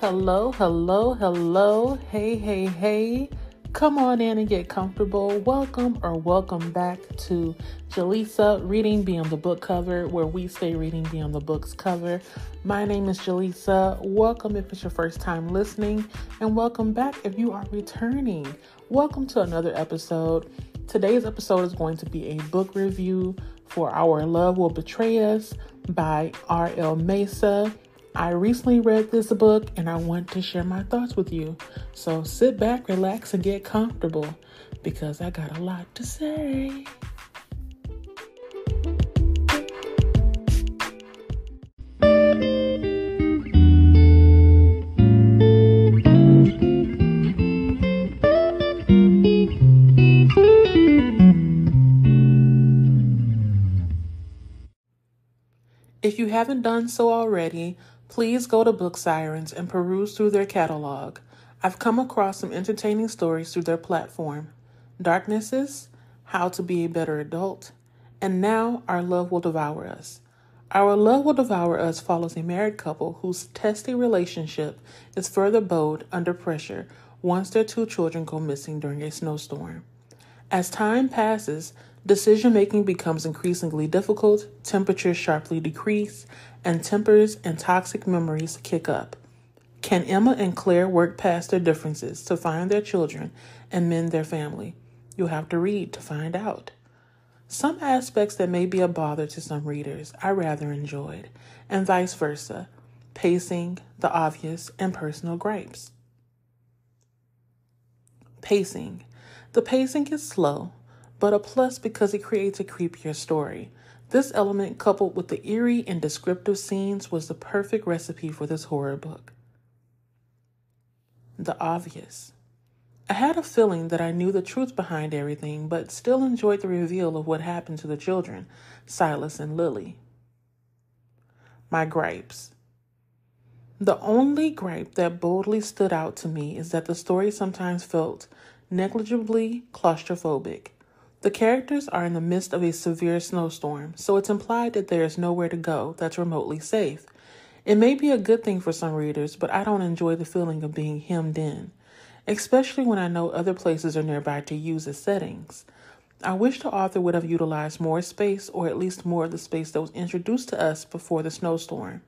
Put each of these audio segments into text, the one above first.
Hello, hello, hello. Hey, hey, hey. Come on in and get comfortable. Welcome back to Jaleesa, Reading Beyond the Book Cover, where we stay reading beyond the book's cover. My name is Jaleesa. Welcome if it's your first time listening, and welcome back if you are returning. Welcome to another episode. Today's episode is going to be a book review for Our Love Will Betray Us by R.L. Meza. I recently read this book and I want to share my thoughts with you. So sit back, relax, and get comfortable because I got a lot to say. If you haven't done so already, please go to Book Sirens and peruse through their catalog. I've come across some entertaining stories through their platform. Darknesses, How to Be a Better Adult, and now Our Love Will Devour Us. Our Love Will Devour Us follows a married couple whose testy relationship is further bowed under pressure once their two children go missing during a snowstorm. As time passes, decision-making becomes increasingly difficult, temperatures sharply decrease, and tempers and toxic memories kick up. Can Emma and Claire work past their differences to find their children and mend their family? You'll have to read to find out. Some aspects that may be a bother to some readers I rather enjoyed, and vice versa. Pacing, the obvious, and personal gripes. Pacing. The pacing is slow, but a plus because it creates a creepier story. This element, coupled with the eerie and descriptive scenes, was the perfect recipe for this horror book. The obvious. I had a feeling that I knew the truth behind everything, but still enjoyed the reveal of what happened to the children, Silas and Lily. My gripes. The only gripe that boldly stood out to me is that the story sometimes felt negligibly claustrophobic. The characters are in the midst of a severe snowstorm, so it's implied that there is nowhere to go that's remotely safe. It may be a good thing for some readers, but I don't enjoy the feeling of being hemmed in, especially when I know other places are nearby to use as settings. I wish the author would have utilized more space, or at least more of the space that was introduced to us before the snowstorm.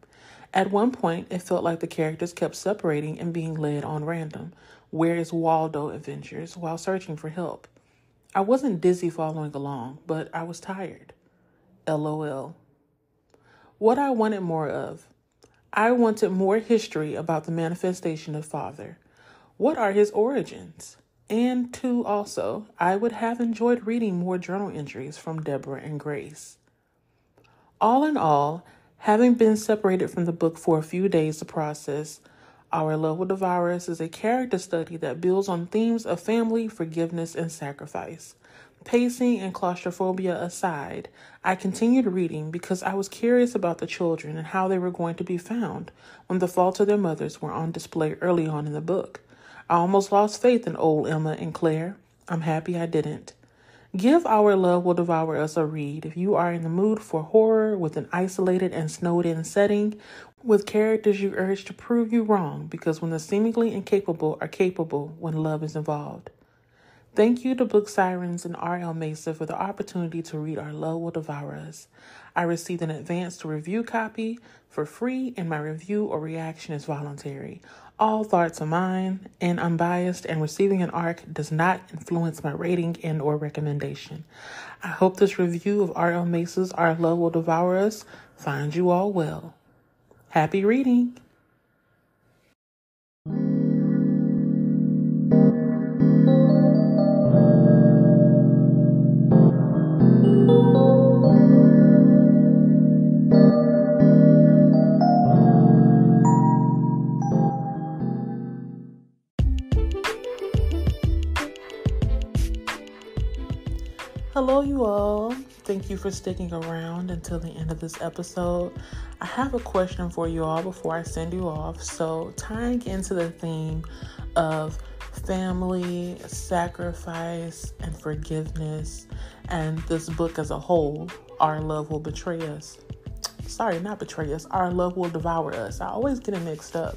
At one point, it felt like the characters kept separating and being led on random Where is Waldo adventures while searching for help. I wasn't dizzy following along, but I was tired. LOL. What I wanted more of. I wanted more history about the manifestation of Father. What are his origins? And two, also, I would have enjoyed reading more journal entries from Deborah and Grace. All in all, having been separated from the book for a few days to process, Our Love Will Devour Us is a character study that builds on themes of family, forgiveness, and sacrifice. Pacing and claustrophobia aside, I continued reading because I was curious about the children and how they were going to be found when the faults of their mothers were on display early on in the book. I almost lost faith in old Emma and Claire. I'm happy I didn't. Give Our Love Will Devour Us a read if you are in the mood for horror with an isolated and snowed-in setting, with characters you urge to prove you wrong because when the seemingly incapable are capable when love is involved. Thank you to Book Sirens and R.L. Meza for the opportunity to read Our Love Will Devour Us. I received an advanced review copy for free, and my review or reaction is voluntary. All thoughts are mine and unbiased, and receiving an ARC does not influence my rating and or recommendation. I hope this review of R.L. Meza's Our Love Will Devour Us finds you all well. Happy reading! Hello, you all. Thank you for sticking around until the end of this episode. I have a question for you all before I send you off. So, tying into the theme of family, sacrifice, and forgiveness, and this book as a whole, Our Love Will Betray Us. sorry, not betray us. Our love will devour us. I always get it mixed up.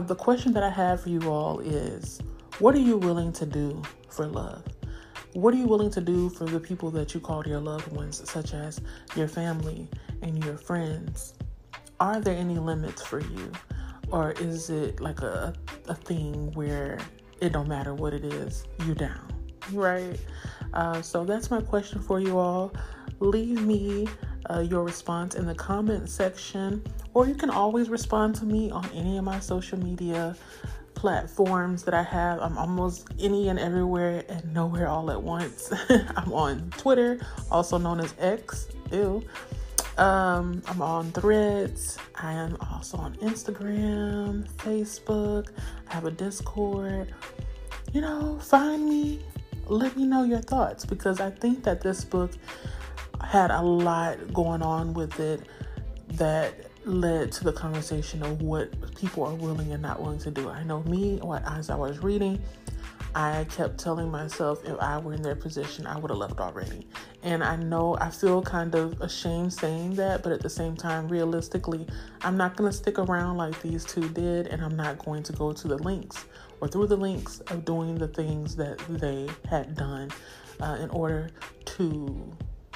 The question that I have for you all is, what are you willing to do for love? What are you willing to do for the people that you call your loved ones, such as your family and your friends? Are there any limits for you? Or is it like a thing where it don't matter what it is, you down, right? So that's my question for you all. Leave me your response in the comment section, or you can always respond to me on any of my social media platforms that I have. I'm almost any and everywhere and nowhere all at once. I'm on Twitter, also known as X. Ew. I'm on Threads. I am also on Instagram, Facebook. I have a Discord. Find me. Let me know your thoughts, because I think that this book had a lot going on with it that led to the conversation of what people are willing and not willing to do. I know me, as I was reading, I kept telling myself if I were in their position, I would have left already. And I know I feel kind of ashamed saying that, but at the same time, realistically, I'm not going to stick around like these two did, and I'm not going to go to the links or through the links of doing the things that they had done in order to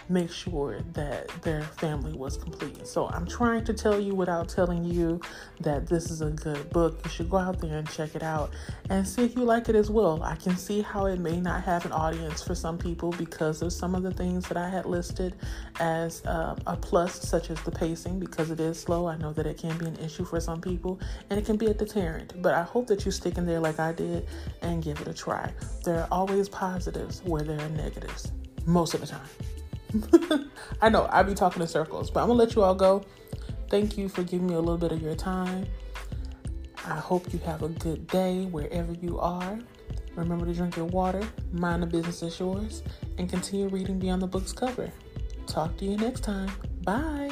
make sure that their family was complete. So I'm trying to tell you without telling you that this is a good book. You should go out there and check it out and see if you like it as well. I can see how it may not have an audience for some people because of some of the things that I had listed as a plus, such as the pacing, because it is slow. I know that it can be an issue for some people and it can be a deterrent, but I hope that you stick in there like I did and give it a try. There are always positives where there are negatives, most of the time. I know I be talking in circles, but I'm gonna let you all go. Thank you for giving me a little bit of your time. I hope you have a good day wherever you are. Remember to drink your water, mind the business is yours, and continue reading beyond the book's cover. Talk to you next time. Bye.